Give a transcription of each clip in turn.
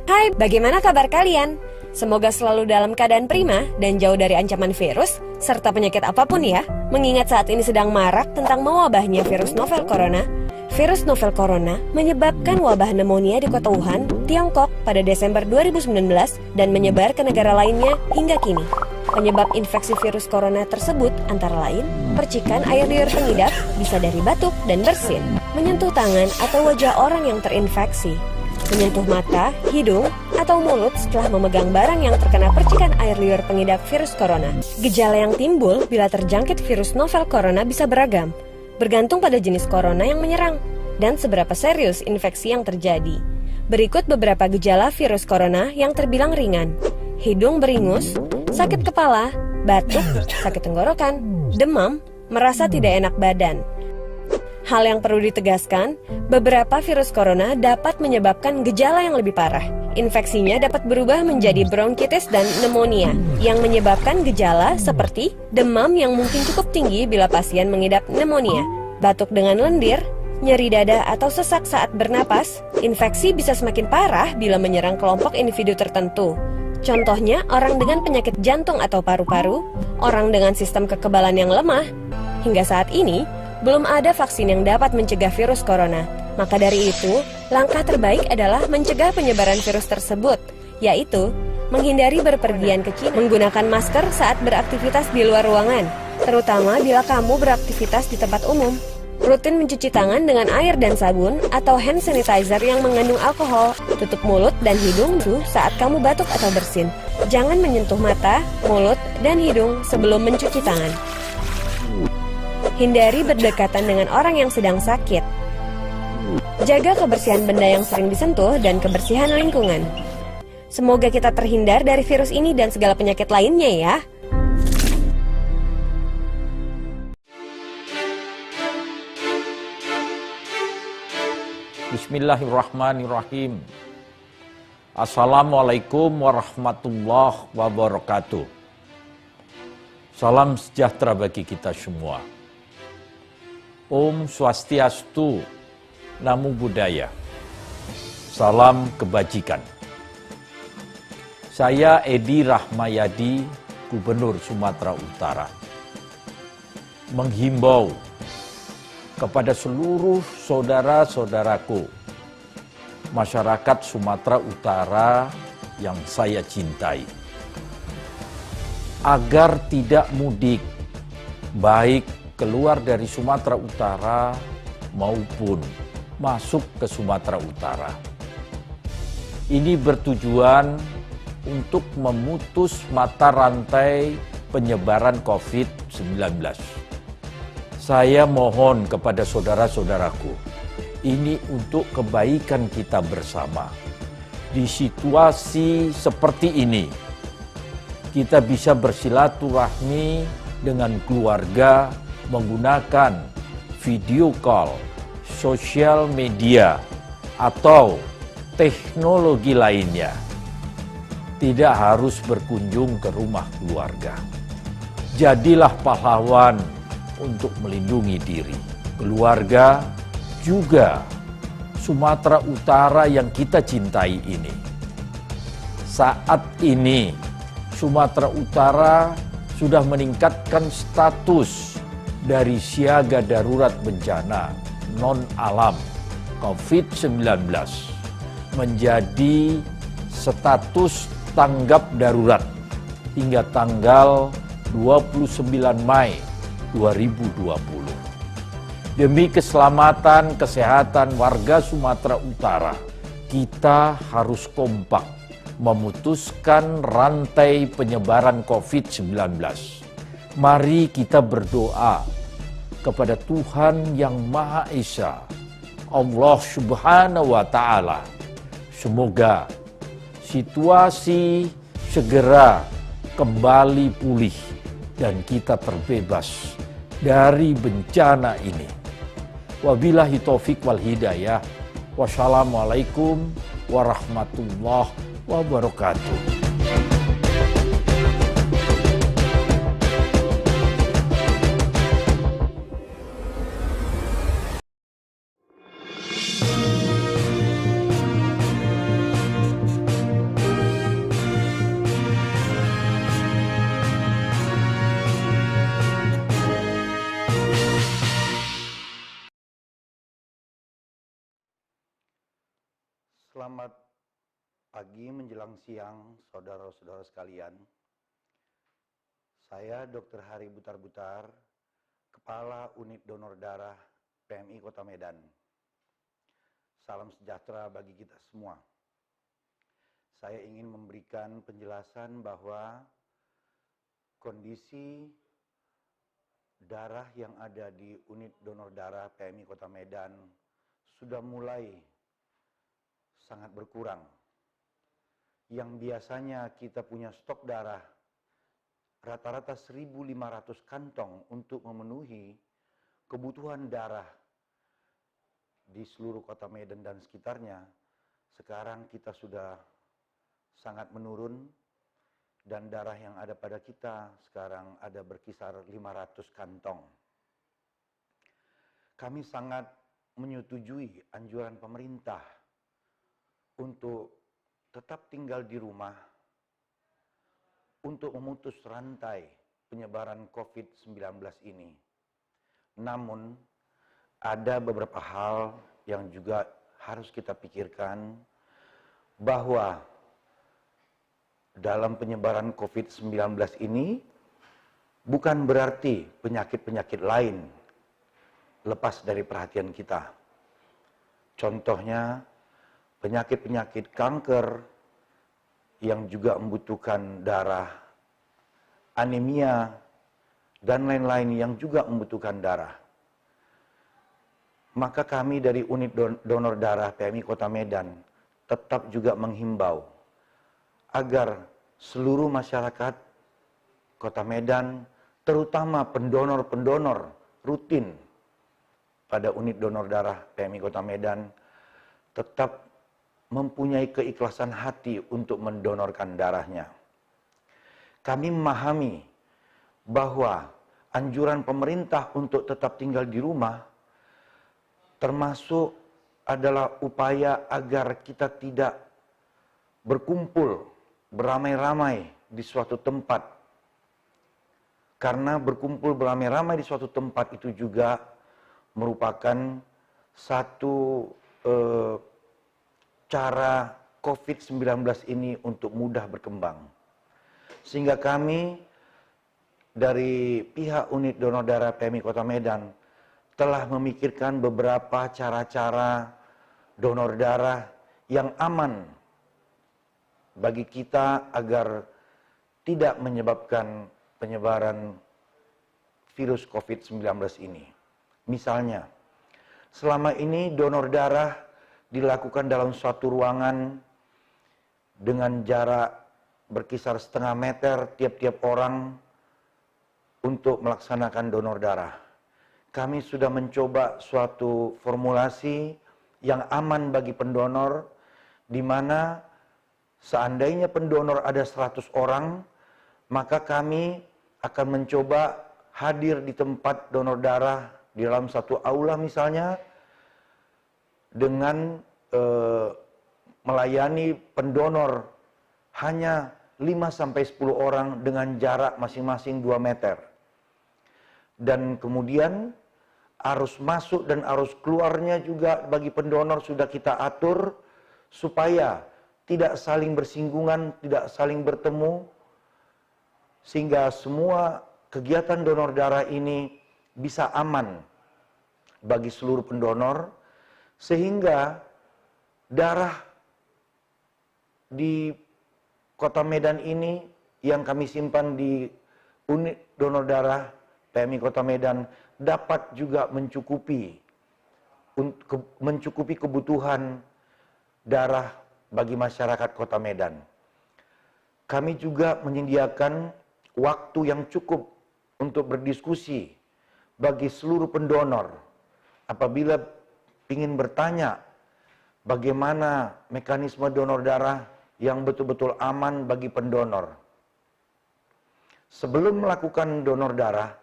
Hai, bagaimana kabar kalian? Semoga selalu dalam keadaan prima dan jauh dari ancaman virus, serta penyakit apapun ya. Mengingat saat ini sedang marak tentang mewabahnya virus novel corona. Virus novel corona menyebabkan wabah pneumonia di kota Wuhan, Tiongkok pada Desember 2019 dan menyebar ke negara lainnya hingga kini. Penyebab infeksi virus corona tersebut antara lain percikan air liur pengidap, bisa dari batuk dan bersin, menyentuh tangan atau wajah orang yang terinfeksi, menyentuh mata, hidung, atau mulut setelah memegang barang yang terkena percikan air liur pengidap virus corona. Gejala yang timbul bila terjangkit virus novel corona bisa beragam, bergantung pada jenis corona yang menyerang dan seberapa serius infeksi yang terjadi. Berikut beberapa gejala virus corona yang terbilang ringan: hidung beringus, sakit kepala, batuk, sakit tenggorokan, demam, merasa tidak enak badan. Hal yang perlu ditegaskan, beberapa virus corona dapat menyebabkan gejala yang lebih parah. Infeksinya dapat berubah menjadi bronkitis dan pneumonia, yang menyebabkan gejala seperti demam yang mungkin cukup tinggi bila pasien mengidap pneumonia, batuk dengan lendir, nyeri dada atau sesak saat bernapas. Infeksi bisa semakin parah bila menyerang kelompok individu tertentu. Contohnya, orang dengan penyakit jantung atau paru-paru, orang dengan sistem kekebalan yang lemah. Hingga saat ini, belum ada vaksin yang dapat mencegah virus corona. Maka dari itu, langkah terbaik adalah mencegah penyebaran virus tersebut, yaitu menghindari berpergian ke Cina, menggunakan masker saat beraktivitas di luar ruangan, terutama bila kamu beraktivitas di tempat umum. Rutin mencuci tangan dengan air dan sabun atau hand sanitizer yang mengandung alkohol. Tutup mulut dan hidung saat kamu batuk atau bersin. Jangan menyentuh mata, mulut, dan hidung sebelum mencuci tangan. Hindari berdekatan dengan orang yang sedang sakit. Jaga kebersihan benda yang sering disentuh dan kebersihan lingkungan. Semoga kita terhindar dari virus ini dan segala penyakit lainnya ya. Bismillahirrahmanirrahim. Assalamualaikum warahmatullahi wabarakatuh. Salam sejahtera bagi kita semua. Om Swastiastu, Namo Buddhaya. Salam kebajikan. Saya Edi Rahmayadi, Gubernur Sumatera Utara, menghimbau kepada seluruh saudara-saudaraku, masyarakat Sumatera Utara yang saya cintai, agar tidak mudik, baik keluar dari Sumatera Utara maupun masuk ke Sumatera Utara. Ini bertujuan untuk memutus mata rantai penyebaran COVID-19. Saya mohon kepada saudara-saudaraku, ini untuk kebaikan kita bersama. Di situasi seperti ini, kita bisa bersilaturahmi dengan keluarga menggunakan video call, sosial media, atau teknologi lainnya. Tidak harus berkunjung ke rumah keluarga. Jadilah pahlawan untuk melindungi diri, keluarga, juga Sumatera Utara yang kita cintai ini. Saat ini, Sumatera Utara sudah meningkatkan status dari siaga darurat bencana non-alam COVID-19 menjadi status tanggap darurat hingga tanggal 29 Mai 2020. Demi keselamatan kesehatan warga Sumatera Utara, kita harus kompak memutuskan rantai penyebaran COVID-19. Mari kita berdoa kepada Tuhan yang Maha Esa, Allah Subhanahu wa Ta'ala. Semoga situasi segera kembali pulih dan kita terbebas dari bencana ini. Wabillahi taufik wal hidayah. Wassalamualaikum warahmatullahi wabarakatuh. Selamat pagi menjelang siang, saudara-saudara sekalian. Saya Dr. Hari Butar-Butar, Kepala Unit Donor Darah PMI Kota Medan. Salam sejahtera bagi kita semua. Saya ingin memberikan penjelasan bahwa kondisi darah yang ada di unit donor darah PMI Kota Medan sudah mulai sangat berkurang. Yang biasanya kita punya stok darah rata-rata 1.500 kantong untuk memenuhi kebutuhan darah di seluruh Kota Medan dan sekitarnya, sekarang kita sudah sangat menurun dan darah yang ada pada kita sekarang ada berkisar 500 kantong. Kami sangat menyetujui anjuran pemerintah untuk tetap tinggal di rumah untuk memutus rantai penyebaran COVID-19 ini. Namun, ada beberapa hal yang juga harus kita pikirkan bahwa dalam penyebaran COVID-19 ini bukan berarti penyakit-penyakit lain lepas dari perhatian kita. Contohnya, penyakit-penyakit kanker yang juga membutuhkan darah, anemia, dan lain-lain yang juga membutuhkan darah. Maka kami dari unit donor darah PMI Kota Medan tetap juga menghimbau agar seluruh masyarakat Kota Medan, terutama pendonor-pendonor rutin pada unit donor darah PMI Kota Medan, tetap mempunyai keikhlasan hati untuk mendonorkan darahnya. Kami memahami bahwa anjuran pemerintah untuk tetap tinggal di rumah termasuk adalah upaya agar kita tidak berkumpul beramai-ramai di suatu tempat. Karena berkumpul beramai-ramai di suatu tempat itu juga merupakan satu cara COVID-19 ini untuk mudah berkembang. Sehingga kami dari pihak unit donor darah PMI Kota Medan telah memikirkan beberapa cara-cara donor darah yang aman bagi kita agar tidak menyebabkan penyebaran virus COVID-19 ini. Misalnya, selama ini donor darah dilakukan dalam suatu ruangan dengan jarak berkisar setengah meter tiap-tiap orang untuk melaksanakan donor darah. Kami sudah mencoba suatu formulasi yang aman bagi pendonor, di mana seandainya pendonor ada 100 orang, maka kami akan mencoba hadir di tempat donor darah di dalam satu aula misalnya, dengan melayani pendonor hanya 5-10 orang dengan jarak masing-masing 2 meter. Dan kemudian arus masuk dan arus keluarnya juga bagi pendonor sudah kita atur supaya tidak saling bersinggungan, tidak saling bertemu, sehingga semua kegiatan donor darah ini bisa aman bagi seluruh pendonor, sehingga darah di Kota Medan ini yang kami simpan di unit donor darah PMI Kota Medan dapat juga mencukupi kebutuhan darah bagi masyarakat Kota Medan. Kami juga menyediakan waktu yang cukup untuk berdiskusi bagi seluruh pendonor apabila ingin bertanya bagaimana mekanisme donor darah yang betul-betul aman bagi pendonor. Sebelum melakukan donor darah,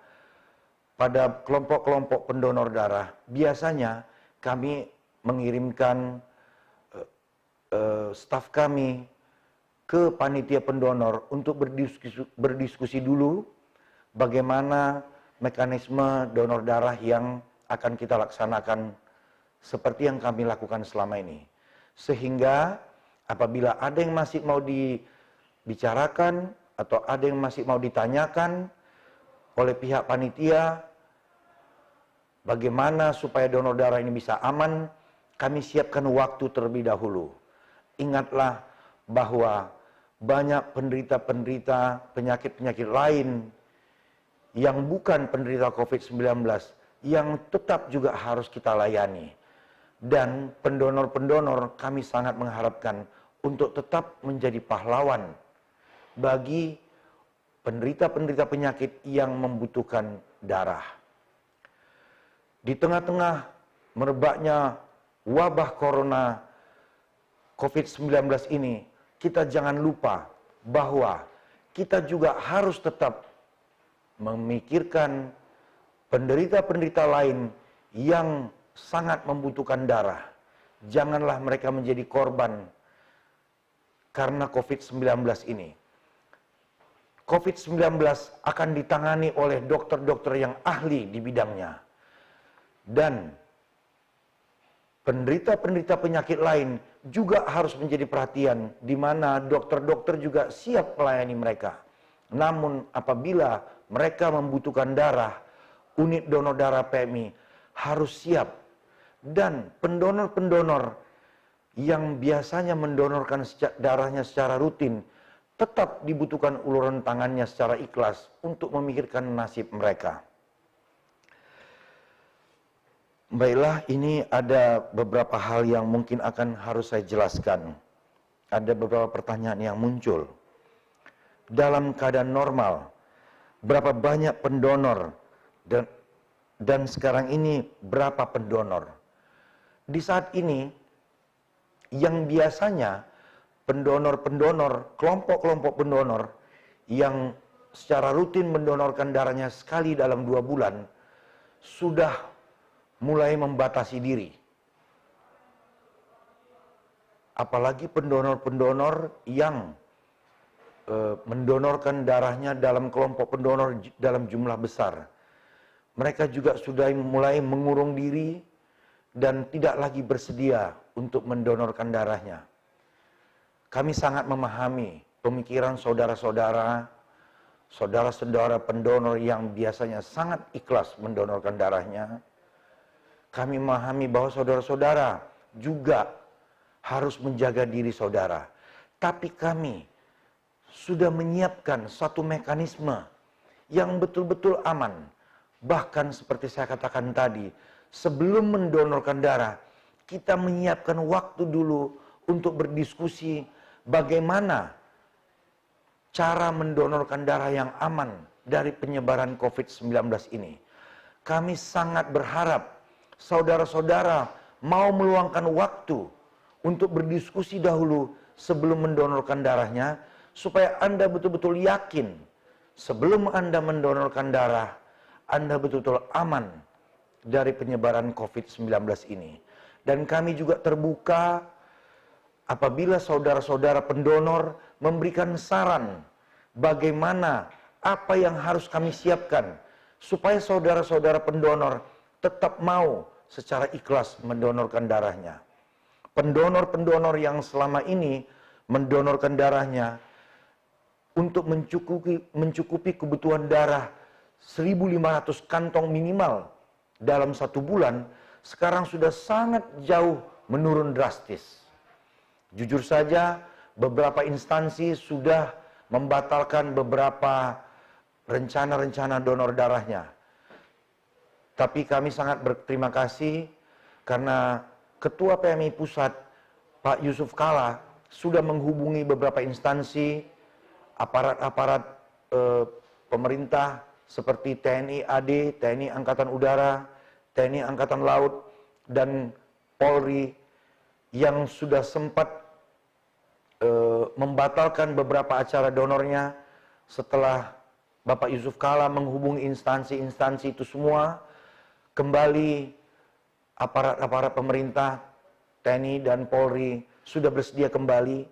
pada kelompok-kelompok pendonor darah, biasanya kami mengirimkan staf kami ke panitia pendonor untuk berdiskusi dulu bagaimana mekanisme donor darah yang akan kita laksanakan seperti yang kami lakukan selama ini. Sehingga apabila ada yang masih mau dibicarakan atau ada yang masih mau ditanyakan oleh pihak panitia, bagaimana supaya donor darah ini bisa aman, kami siapkan waktu terlebih dahulu. Ingatlah bahwa banyak penderita-penderita penyakit-penyakit lain yang bukan penderita COVID-19 yang tetap juga harus kita layani. Dan pendonor-pendonor kami sangat mengharapkan untuk tetap menjadi pahlawan bagi penderita-penderita penyakit yang membutuhkan darah. Di tengah-tengah merebaknya wabah corona COVID-19 ini, kita jangan lupa bahwa kita juga harus tetap memikirkan penderita-penderita lain yang sangat membutuhkan darah. Janganlah mereka menjadi korban karena COVID-19 ini. COVID-19 akan ditangani oleh dokter-dokter yang ahli di bidangnya. Dan penderita-penderita penyakit lain juga harus menjadi perhatian, di mana dokter-dokter juga siap melayani mereka. Namun apabila mereka membutuhkan darah, unit donor darah PMI harus siap. Dan pendonor-pendonor yang biasanya mendonorkan darahnya secara rutin, tetap dibutuhkan uluran tangannya secara ikhlas untuk memikirkan nasib mereka. Baiklah, ini ada beberapa hal yang mungkin akan harus saya jelaskan. Ada beberapa pertanyaan yang muncul. Dalam keadaan normal, berapa banyak pendonor dan sekarang ini berapa pendonor? Di saat ini, yang biasanya pendonor-pendonor, kelompok-kelompok pendonor yang secara rutin mendonorkan darahnya sekali dalam 2 bulan, sudah mulai membatasi diri. Apalagi pendonor-pendonor yang mendonorkan darahnya dalam kelompok pendonor dalam jumlah besar. Mereka juga sudah mulai mengurung diri dan tidak lagi bersedia untuk mendonorkan darahnya. Kami sangat memahami pemikiran saudara-saudara pendonor yang biasanya sangat ikhlas mendonorkan darahnya. Kami memahami bahwa saudara-saudara juga harus menjaga diri saudara. Tapi kami sudah menyiapkan satu mekanisme yang betul-betul aman. Bahkan seperti saya katakan tadi, sebelum mendonorkan darah, kita menyiapkan waktu dulu untuk berdiskusi bagaimana cara mendonorkan darah yang aman dari penyebaran COVID-19 ini. Kami sangat berharap saudara-saudara mau meluangkan waktu untuk berdiskusi dahulu sebelum mendonorkan darahnya, supaya Anda betul-betul yakin sebelum Anda mendonorkan darah, Anda betul-betul aman dari penyebaran COVID-19 ini. Dan kami juga terbuka apabila saudara-saudara pendonor memberikan saran bagaimana, apa yang harus kami siapkan supaya saudara-saudara pendonor tetap mau secara ikhlas mendonorkan darahnya. Pendonor-pendonor yang selama ini mendonorkan darahnya untuk mencukupi kebutuhan darah 1.500 kantong minimal dalam 1 bulan, sekarang sudah sangat jauh menurun drastis. Jujur saja, beberapa instansi sudah membatalkan beberapa rencana-rencana donor darahnya. Tapi kami sangat berterima kasih karena Ketua PMI Pusat, Pak Yusuf Kalla, sudah menghubungi beberapa instansi, aparat-aparat pemerintah seperti TNI AD, TNI Angkatan Udara, TNI Angkatan Laut, dan Polri yang sudah sempat membatalkan beberapa acara donornya setelah Bapak Yusuf Kalla menghubungi instansi-instansi itu semua. Kembali aparat-aparat pemerintah, TNI dan Polri sudah bersedia kembali,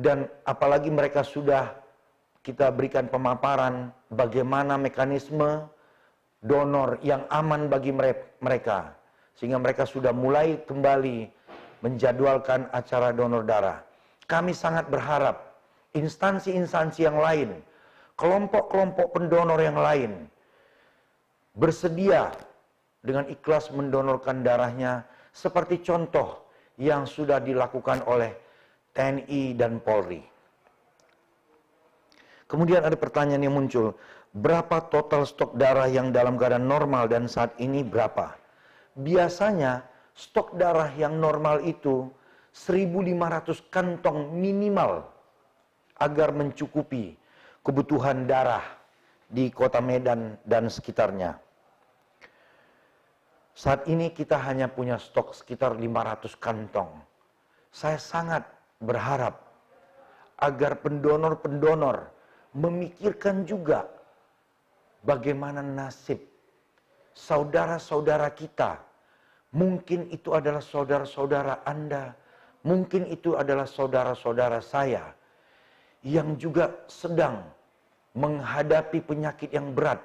dan apalagi mereka sudah kita berikan pemaparan bagaimana mekanisme donor yang aman bagi mereka, sehingga mereka sudah mulai kembali menjadwalkan acara donor darah. Kami sangat berharap instansi-instansi yang lain, kelompok-kelompok pendonor yang lain bersedia dengan ikhlas mendonorkan darahnya seperti contoh yang sudah dilakukan oleh TNI dan Polri. Kemudian ada pertanyaan yang muncul, berapa total stok darah yang dalam keadaan normal dan saat ini berapa? Biasanya stok darah yang normal itu 1.500 kantong minimal agar mencukupi kebutuhan darah di Kota Medan dan sekitarnya. Saat ini kita hanya punya stok sekitar 500 kantong. Saya sangat berharap agar pendonor-pendonor memikirkan juga bagaimana nasib saudara-saudara kita. Mungkin itu adalah saudara-saudara Anda, mungkin itu adalah saudara-saudara saya yang juga sedang menghadapi penyakit yang berat,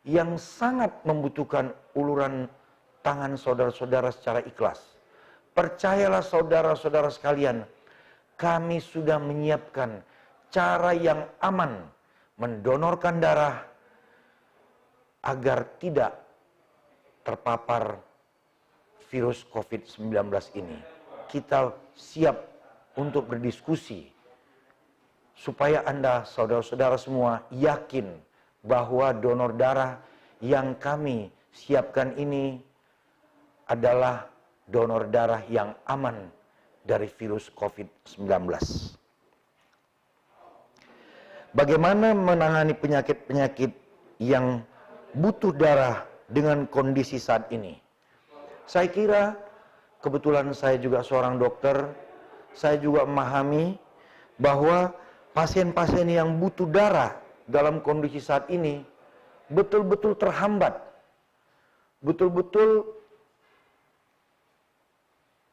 yang sangat membutuhkan uluran tangan saudara-saudara secara ikhlas. Percayalah saudara-saudara sekalian, kami sudah menyiapkan cara yang aman mendonorkan darah agar tidak terpapar virus COVID-19 ini. Kita siap untuk berdiskusi supaya Anda, saudara-saudara semua, yakin bahwa donor darah yang kami siapkan ini adalah donor darah yang aman dari virus COVID-19. Bagaimana menangani penyakit-penyakit yang butuh darah dengan kondisi saat ini? Saya kira, kebetulan saya juga seorang dokter, saya juga memahami bahwa pasien-pasien yang butuh darah dalam kondisi saat ini betul-betul terhambat, betul-betul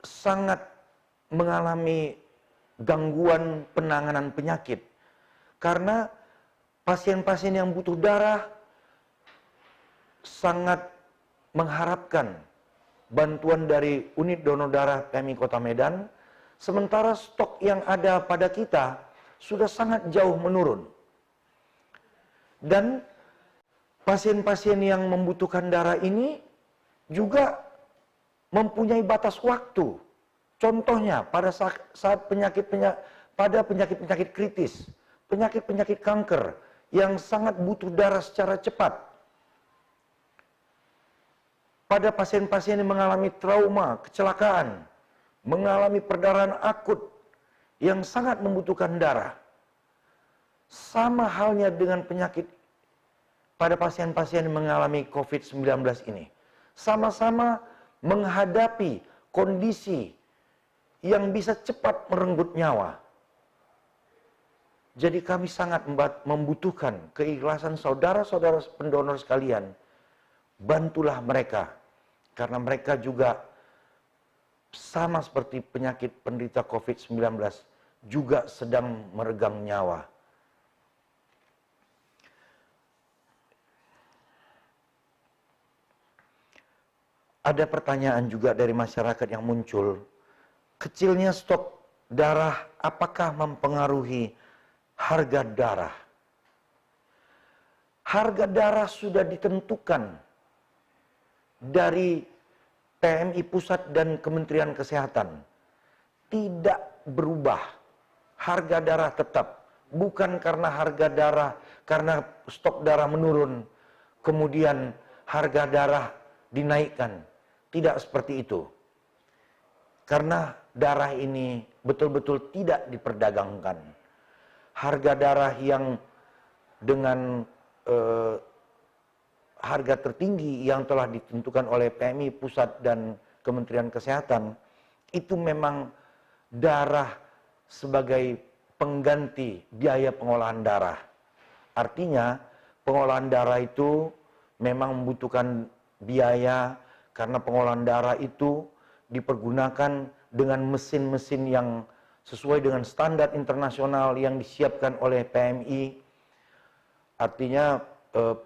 sangat mengalami gangguan penanganan penyakit. Karena pasien-pasien yang butuh darah sangat mengharapkan bantuan dari unit donor darah PMI Kota Medan, sementara stok yang ada pada kita sudah sangat jauh menurun. Dan pasien-pasien yang membutuhkan darah ini juga mempunyai batas waktu. Contohnya pada saat penyakit-penyakit kritis, penyakit-penyakit kanker yang sangat butuh darah secara cepat. Pada pasien-pasien yang mengalami trauma, kecelakaan, mengalami perdarahan akut yang sangat membutuhkan darah. Sama halnya dengan penyakit pada pasien-pasien yang mengalami COVID-19 ini. Sama-sama menghadapi kondisi yang bisa cepat merenggut nyawa. Jadi kami sangat membutuhkan keikhlasan saudara-saudara pendonor sekalian. Bantulah mereka, karena mereka juga sama seperti penyakit penderita COVID-19, juga sedang meregang nyawa. Ada pertanyaan juga dari masyarakat yang muncul, kecilnya stok darah apakah mempengaruhi harga darah? Harga darah sudah ditentukan dari PMI Pusat dan Kementerian Kesehatan. Tidak berubah. Harga darah tetap. Bukan karena harga darah, karena stok darah menurun, kemudian harga darah dinaikkan. Tidak seperti itu. Karena darah ini betul-betul tidak diperdagangkan. Harga darah yang dengan harga tertinggi yang telah ditentukan oleh PMI Pusat dan Kementerian Kesehatan, itu memang darah sebagai pengganti biaya pengolahan darah. Artinya, pengolahan darah itu memang membutuhkan biaya karena pengolahan darah itu dipergunakan dengan mesin-mesin yang sesuai dengan standar internasional yang disiapkan oleh PMI. Artinya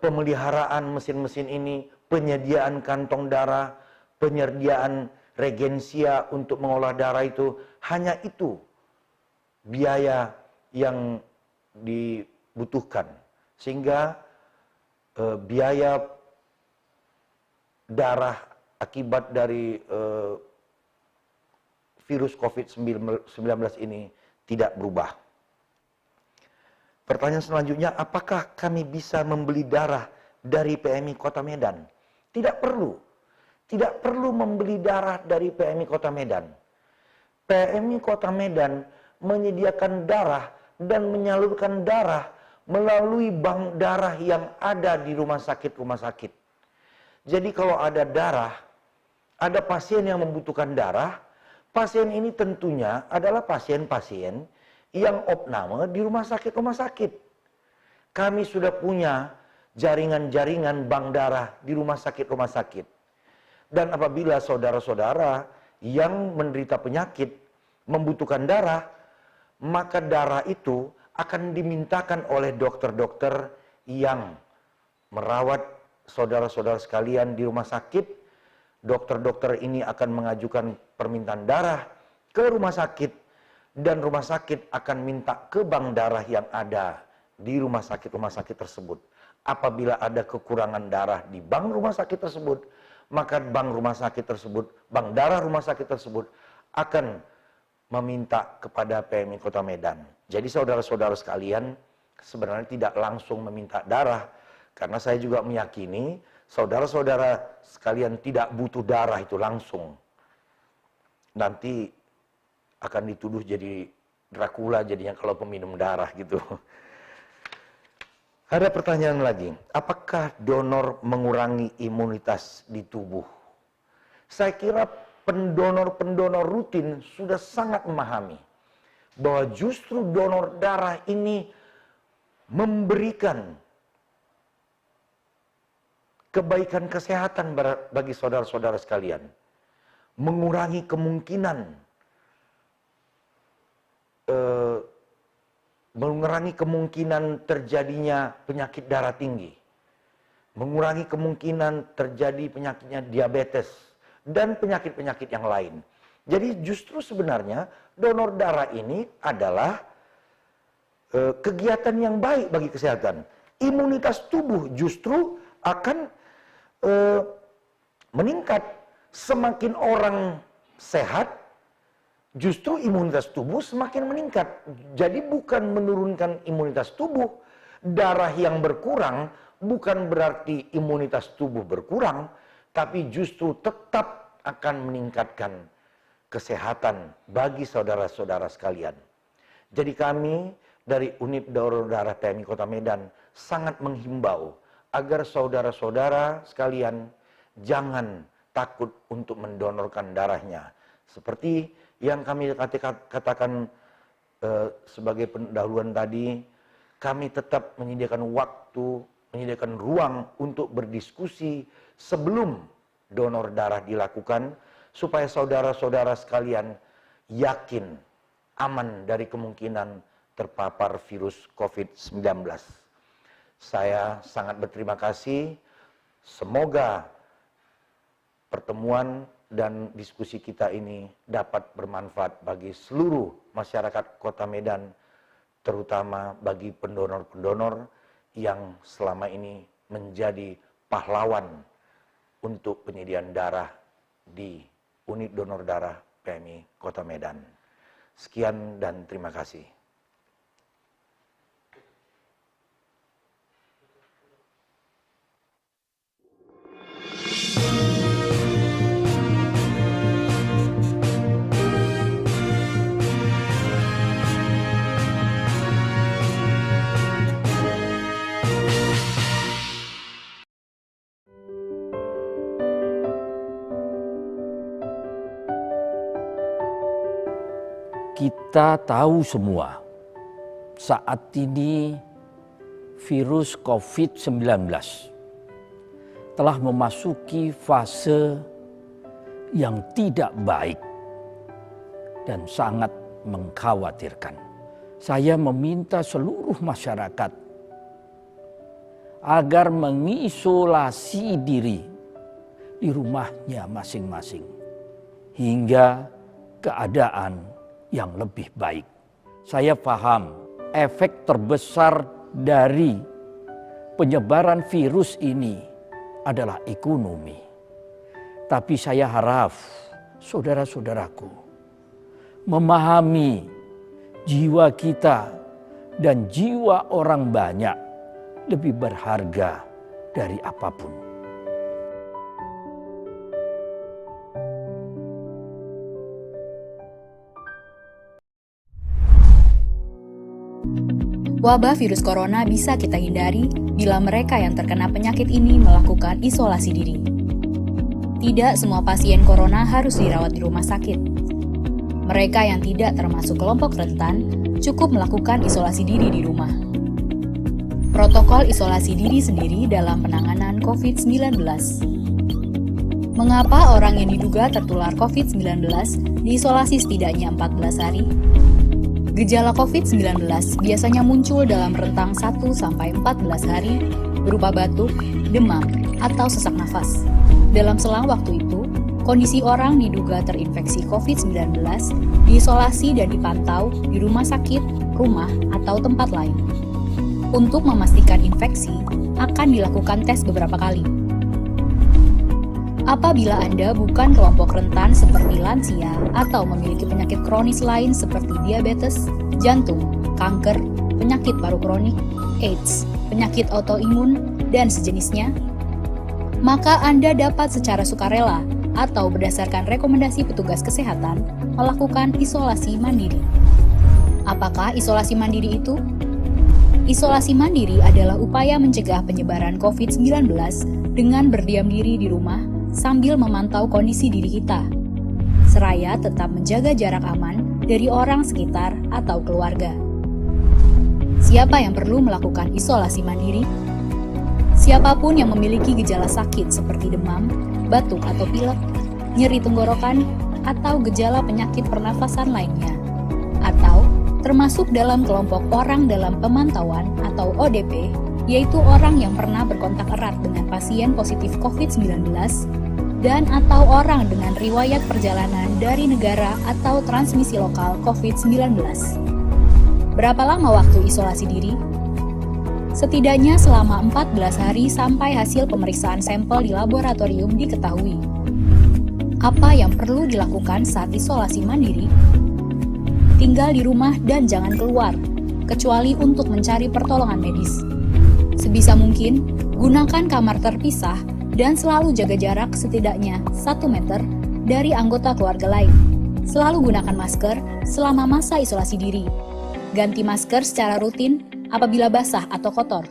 pemeliharaan mesin-mesin ini, penyediaan kantong darah, penyediaan regensia untuk mengolah darah itu, hanya itu biaya yang dibutuhkan. Sehingga biaya darah akibat dari virus COVID-19 ini tidak berubah. Pertanyaan selanjutnya, apakah kami bisa membeli darah dari PMI Kota Medan? Tidak perlu. Tidak perlu membeli darah dari PMI Kota Medan. PMI Kota Medan menyediakan darah dan menyalurkan darah melalui bank darah yang ada di rumah sakit-rumah sakit. Jadi kalau ada darah, ada pasien yang membutuhkan darah, pasien ini tentunya adalah pasien-pasien yang opname di rumah sakit. Kami sudah punya jaringan-jaringan bank darah di rumah sakit. Dan apabila saudara-saudara yang menderita penyakit membutuhkan darah, maka darah itu akan dimintakan oleh dokter-dokter yang merawat saudara-saudara sekalian di rumah sakit. Dokter-dokter ini akan mengajukan permintaan darah ke rumah sakit, dan rumah sakit akan minta ke bank darah yang ada di rumah sakit tersebut. Apabila ada kekurangan darah di bank rumah sakit tersebut, maka bank darah rumah sakit tersebut akan meminta kepada PMI Kota Medan. Jadi saudara-saudara sekalian sebenarnya tidak langsung meminta darah, karena saya juga meyakini saudara-saudara sekalian tidak butuh darah itu langsung. Nanti akan dituduh jadi Dracula jadinya kalau peminum darah gitu. Ada pertanyaan lagi, apakah donor mengurangi imunitas di tubuh? Saya kira pendonor-pendonor rutin sudah sangat memahami bahwa justru donor darah ini memberikan kebaikan kesehatan bagi saudara-saudara sekalian. Mengurangi kemungkinan terjadinya penyakit darah tinggi, mengurangi kemungkinan terjadi penyakitnya diabetes, dan penyakit-penyakit yang lain. Jadi justru sebenarnya donor darah ini adalah kegiatan yang baik bagi kesehatan. Imunitas tubuh justru akan meningkat. Semakin orang sehat, justru imunitas tubuh semakin meningkat. Jadi bukan menurunkan imunitas tubuh. Darah yang berkurang bukan berarti imunitas tubuh berkurang, tapi justru tetap akan meningkatkan kesehatan bagi saudara-saudara sekalian. Jadi kami dari Unit Donor Darah PMI Kota Medan sangat menghimbau agar saudara-saudara sekalian jangan takut untuk mendonorkan darahnya. Seperti yang kami katakan sebagai pendahuluan tadi, kami tetap menyediakan waktu, menyediakan ruang untuk berdiskusi sebelum donor darah dilakukan, supaya saudara-saudara sekalian yakin aman dari kemungkinan terpapar virus COVID-19. Saya sangat berterima kasih. Semoga pertemuan dan diskusi kita ini dapat bermanfaat bagi seluruh masyarakat Kota Medan, terutama bagi pendonor-pendonor yang selama ini menjadi pahlawan untuk penyediaan darah di Unit Donor Darah PMI Kota Medan. Sekian dan terima kasih. Kita tahu semua, saat ini virus COVID-19 telah memasuki fase yang tidak baik dan sangat mengkhawatirkan. Saya meminta seluruh masyarakat agar mengisolasi diri di rumahnya masing-masing. hingga keadaan yang lebih baik. Saya paham efek terbesar dari penyebaran virus ini adalah ekonomi. Tapi saya harap saudara-saudaraku memahami jiwa kita dan jiwa orang banyak lebih berharga dari apapun. Wabah virus corona bisa kita hindari bila mereka yang terkena penyakit ini melakukan isolasi diri. Tidak semua pasien corona harus dirawat di rumah sakit. Mereka yang tidak termasuk kelompok rentan cukup melakukan isolasi diri di rumah. Protokol isolasi diri sendiri dalam penanganan COVID-19. Mengapa orang yang diduga tertular COVID-19 diisolasi setidaknya 14 hari? Gejala COVID-19 biasanya muncul dalam rentang 1-14 hari berupa batuk, demam, atau sesak nafas. Dalam selang waktu itu, kondisi orang diduga terinfeksi COVID-19 diisolasi dan dipantau di rumah sakit, rumah, atau tempat lain. Untuk memastikan infeksi, akan dilakukan tes beberapa kali. Apabila Anda bukan kelompok rentan seperti lansia atau memiliki penyakit kronis lain seperti diabetes, jantung, kanker, penyakit paru kronik, AIDS, penyakit autoimun, dan sejenisnya, maka Anda dapat secara sukarela atau berdasarkan rekomendasi petugas kesehatan melakukan isolasi mandiri. Apakah isolasi mandiri itu? Isolasi mandiri adalah upaya mencegah penyebaran COVID-19 dengan berdiam diri di rumah sambil memantau kondisi diri kita, seraya tetap menjaga jarak aman dari orang sekitar atau keluarga. Siapa yang perlu melakukan isolasi mandiri? Siapapun yang memiliki gejala sakit seperti demam, batuk atau pilek, nyeri tenggorokan, atau gejala penyakit pernafasan lainnya, atau termasuk dalam kelompok orang dalam pemantauan atau ODP, yaitu orang yang pernah berkontak erat dengan pasien positif COVID-19 dan atau orang dengan riwayat perjalanan dari negara atau transmisi lokal COVID-19. Berapa lama waktu isolasi diri? Setidaknya selama 14 hari sampai hasil pemeriksaan sampel di laboratorium diketahui. Apa yang perlu dilakukan saat isolasi mandiri? Tinggal di rumah dan jangan keluar, kecuali untuk mencari pertolongan medis. Sebisa mungkin, gunakan kamar terpisah dan selalu jaga jarak setidaknya 1 meter dari anggota keluarga lain. Selalu gunakan masker selama masa isolasi diri. Ganti masker secara rutin apabila basah atau kotor.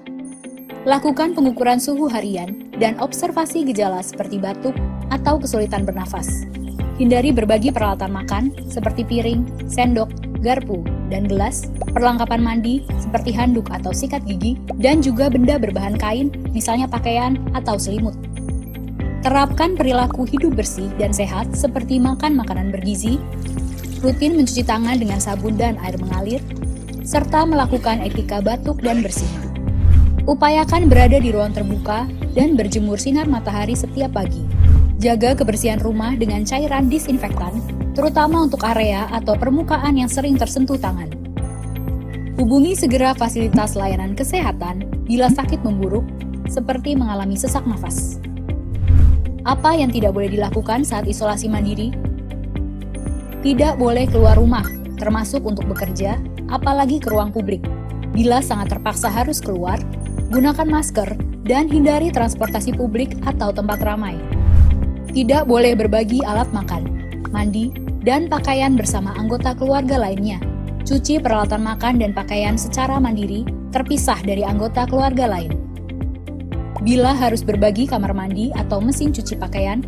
Lakukan pengukuran suhu harian dan observasi gejala seperti batuk atau kesulitan bernafas. Hindari berbagi peralatan makan seperti piring, sendok, garpu, dan gelas, perlengkapan mandi seperti handuk atau sikat gigi, dan juga benda berbahan kain, misalnya pakaian atau selimut. Terapkan perilaku hidup bersih dan sehat seperti makan makanan bergizi, rutin mencuci tangan dengan sabun dan air mengalir, serta melakukan etika batuk dan bersih. Upayakan berada di ruang terbuka dan berjemur sinar matahari setiap pagi. Jaga kebersihan rumah dengan cairan disinfektan, terutama untuk area atau permukaan yang sering tersentuh tangan. Hubungi segera fasilitas layanan kesehatan bila sakit memburuk, seperti mengalami sesak nafas. Apa yang tidak boleh dilakukan saat isolasi mandiri? Tidak boleh keluar rumah, termasuk untuk bekerja, apalagi ke ruang publik. Bila sangat terpaksa harus keluar, gunakan masker dan hindari transportasi publik atau tempat ramai. Tidak boleh berbagi alat makan, mandi, dan pakaian bersama anggota keluarga lainnya. Cuci peralatan makan dan pakaian secara mandiri, terpisah dari anggota keluarga lain. Bila harus berbagi kamar mandi atau mesin cuci pakaian,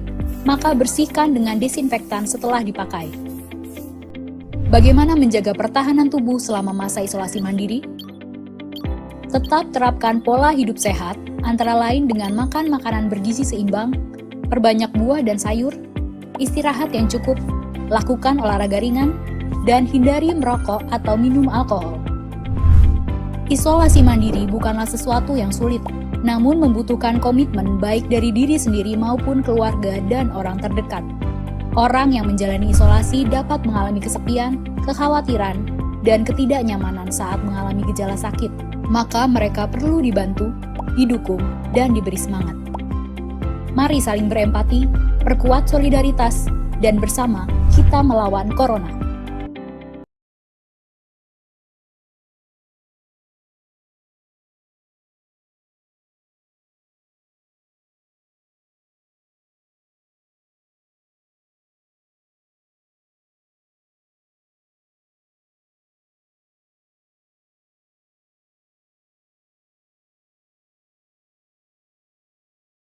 maka bersihkan dengan desinfektan setelah dipakai. Bagaimana menjaga pertahanan tubuh selama masa isolasi mandiri? Tetap terapkan pola hidup sehat, antara lain dengan makan makanan bergizi seimbang, perbanyak buah dan sayur, istirahat yang cukup, lakukan olahraga ringan, dan hindari merokok atau minum alkohol. Isolasi mandiri bukanlah sesuatu yang sulit, namun membutuhkan komitmen baik dari diri sendiri maupun keluarga dan orang terdekat. Orang yang menjalani isolasi dapat mengalami kesepian, kekhawatiran, dan ketidaknyamanan saat mengalami gejala sakit. Maka mereka perlu dibantu, didukung, dan diberi semangat. Mari saling berempati, perkuat solidaritas, dan bersama kita melawan corona.